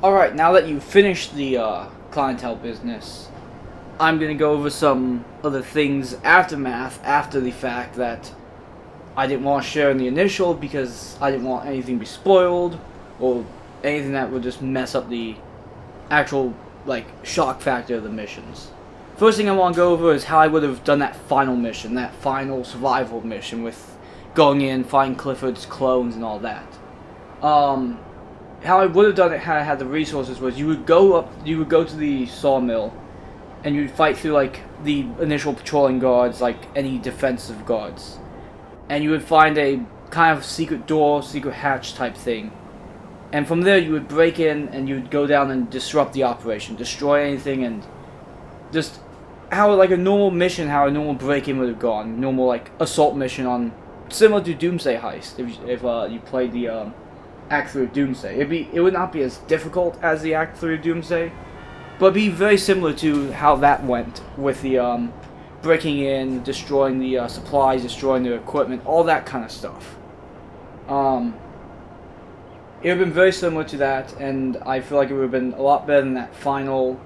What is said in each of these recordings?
Alright, now that you've finished the clientele business, I'm gonna go over some other things aftermath, after the fact, that I didn't want to share in the initial because I didn't want anything to be spoiled or anything that would just mess up the actual, like, shock factor of the missions. First thing I want to go over is how I would have done that final mission, that final survival mission with going in, finding Clifford's clones and all that. How I would have done it had I had the resources was you would go to the sawmill, and you'd fight through like the initial patrolling guards, like any defensive guards, and you would find a kind of secret door, secret hatch type thing, and from there you would break in and you would go down and disrupt the operation, destroy anything, and just how like a normal mission, how a normal break-in would have gone, normal like assault mission on similar to Doomsday Heist. If you played the Act 3 of Doomsday. It would not be as difficult as the Act 3 of Doomsday, but it'd be very similar to how that went with the breaking in, destroying the supplies, destroying the equipment, all that kind of stuff. It would have been very similar to that, and I feel like it would have been a lot better than that final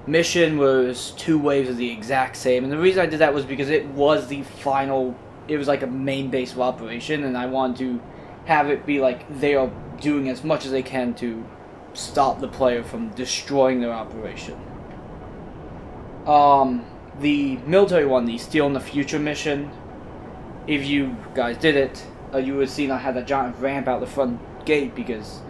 mission where it was two waves of the exact same. And the reason I did that was because it was the final, it was like a main base of operation, and I wanted to have it be like they are doing as much as they can to stop the player from destroying their operation. The military one, the Steel in the Future mission, if you guys did it, you would have seen I had that giant ramp out the front gate because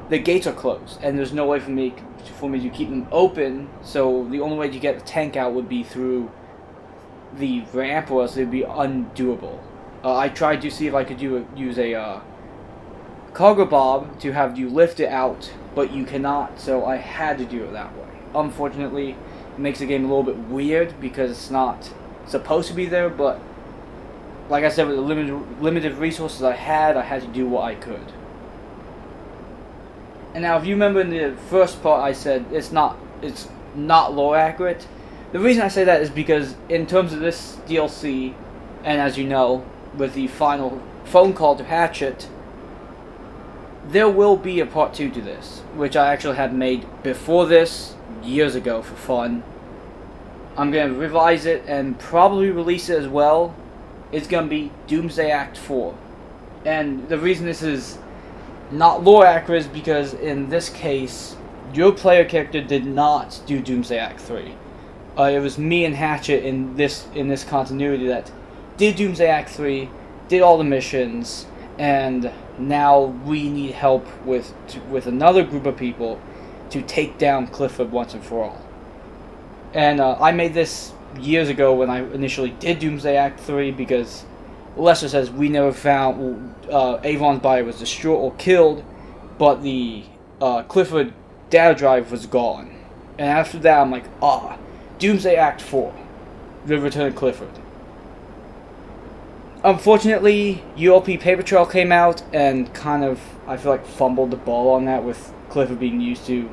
the gates are closed and there's no way for me to keep them open, so the only way to get the tank out would be through the ramp, or else it would be undoable. I tried to see if I could use a Cargobob to have you lift it out, but you cannot, so I had to do it that way. Unfortunately, it makes the game a little bit weird because it's not supposed to be there, but like I said, with the limited resources I had to do what I could. And now, if you remember in the first part I said it's not lore accurate, the reason I say that is because in terms of this DLC, and as you know, with the final phone call to Hatchet, there will be a part 2 to this, which I actually had made before this, years ago, for fun. I'm going to revise it and probably release it as well. It's going to be Doomsday Act 4. And the reason this is not lore accurate is because in this case, your player character did not do Doomsday Act 3. It was me and Hatchet in this continuity that did Doomsday Act 3, did all the missions, and now we need help with another group of people to take down Clifford once and for all. And I made this years ago when I initially did Doomsday Act 3 because Lester says we never found Avon's body was destroyed or killed, but the Clifford data drive was gone. And after that I'm like, Doomsday Act 4, The Return of Clifford. Unfortunately, ULP Paper Trail came out and kind of, I feel like, fumbled the ball on that, with Clifford being used to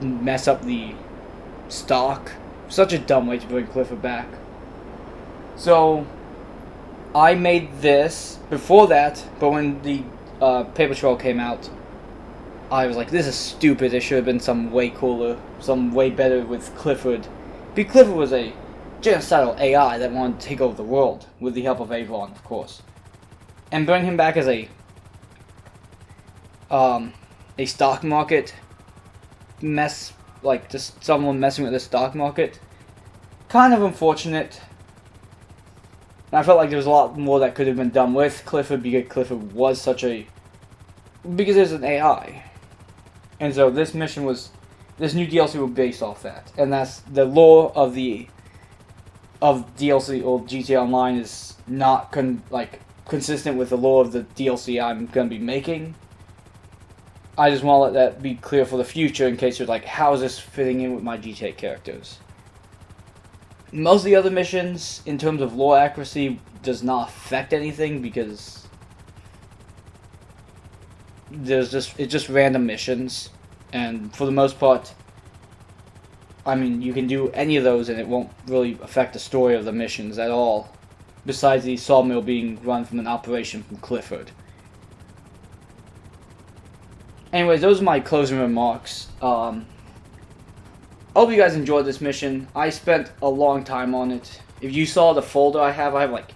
mess up the stock. Such a dumb way to bring Clifford back. So, I made this before that, but when the Paper Trail came out, I was like, this is stupid. It should have been some way cooler, some way better with Clifford. Because Clifford was a genocidal AI that wanted to take over the world, with the help of Avon, of course. And bring him back as a stock market mess, like just someone messing with the stock market. Kind of unfortunate. And I felt like there was a lot more that could have been done with Clifford because Clifford was because there's an AI. And so this new DLC was based off that. And that's the lore of DLC or GTA Online is not consistent with the lore of the DLC I'm going to be making. I just want to let that be clear for the future in case you're like, how is this fitting in with my GTA characters? Most of the other missions, in terms of lore accuracy, does not affect anything because it's just random missions, and for the most part, I mean, you can do any of those and it won't really affect the story of the missions at all, besides the sawmill being run from an operation from Clifford. anyways, those are my closing remarks. I hope you guys enjoyed this mission. I spent a long time on it. If you saw the folder I have like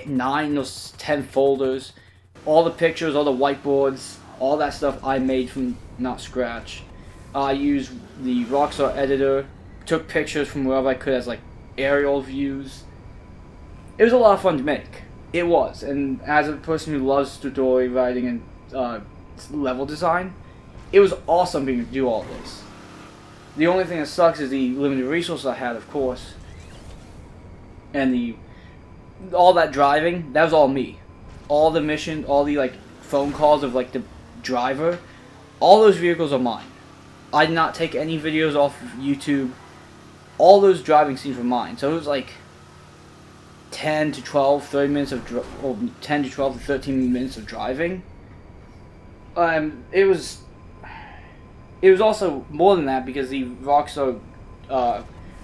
9 or 10 folders. All the pictures, all the whiteboards, all that stuff I made from not scratch. I used the Rockstar editor, took pictures from wherever I could as like aerial views. It was a lot of fun to make. It was, and as a person who loves story writing and level design, it was awesome being able to do all this. The only thing that sucks is the limited resources I had, of course, and all that driving. That was all me. All the mission, all the like phone calls of like the driver, all those vehicles are mine. I did not take any videos off of YouTube. All those driving scenes were mine. So it was like 10 to 12, 30 minutes of or 10 to 12 to 13 minutes of driving. It was also more than that because the Rockstar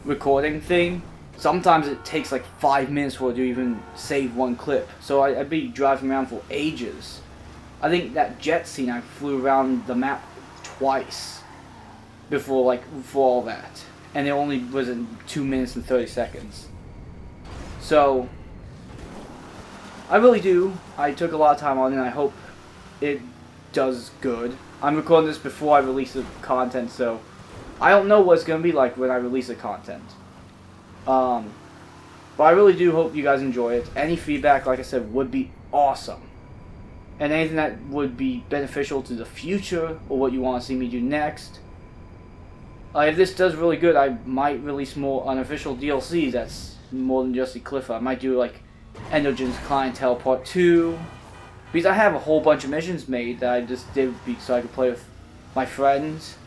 recording thing, sometimes it takes like 5 minutes for it to even save one clip. So I'd be driving around for ages. I think that jet scene I flew around the map twice before all that. And it only was in 2 minutes and 30 seconds. So I really do. I took a lot of time on it and I hope it does good. I'm recording this before I release the content, so I don't know what it's going to be like when I release the content. But I really do hope you guys enjoy it. Any feedback, like I said, would be awesome. And anything that would be beneficial to the future or what you want to see me do next. If this does really good, I might release more unofficial DLC that's more than just the Cliffa. I might do like Endogen's Clientele Part 2. Because I have a whole bunch of missions made that I just did so I could play with my friends.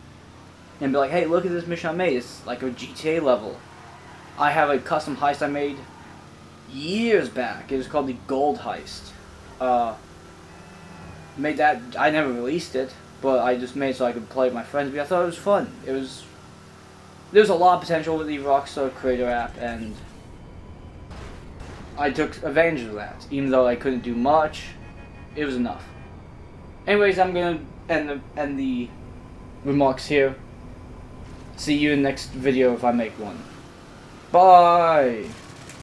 And be like, hey, look at this mission I made. It's like a GTA level. I have a custom heist I made years back. It was called the Gold Heist. Made that, I never released it, but I just made it so I could play with my friends because I thought it was fun. There's a lot of potential with the Rockstar Creator app, and I took advantage of that. Even though I couldn't do much, it was enough. Anyways, I'm gonna end the remarks here. See you in the next video if I make one. Bye!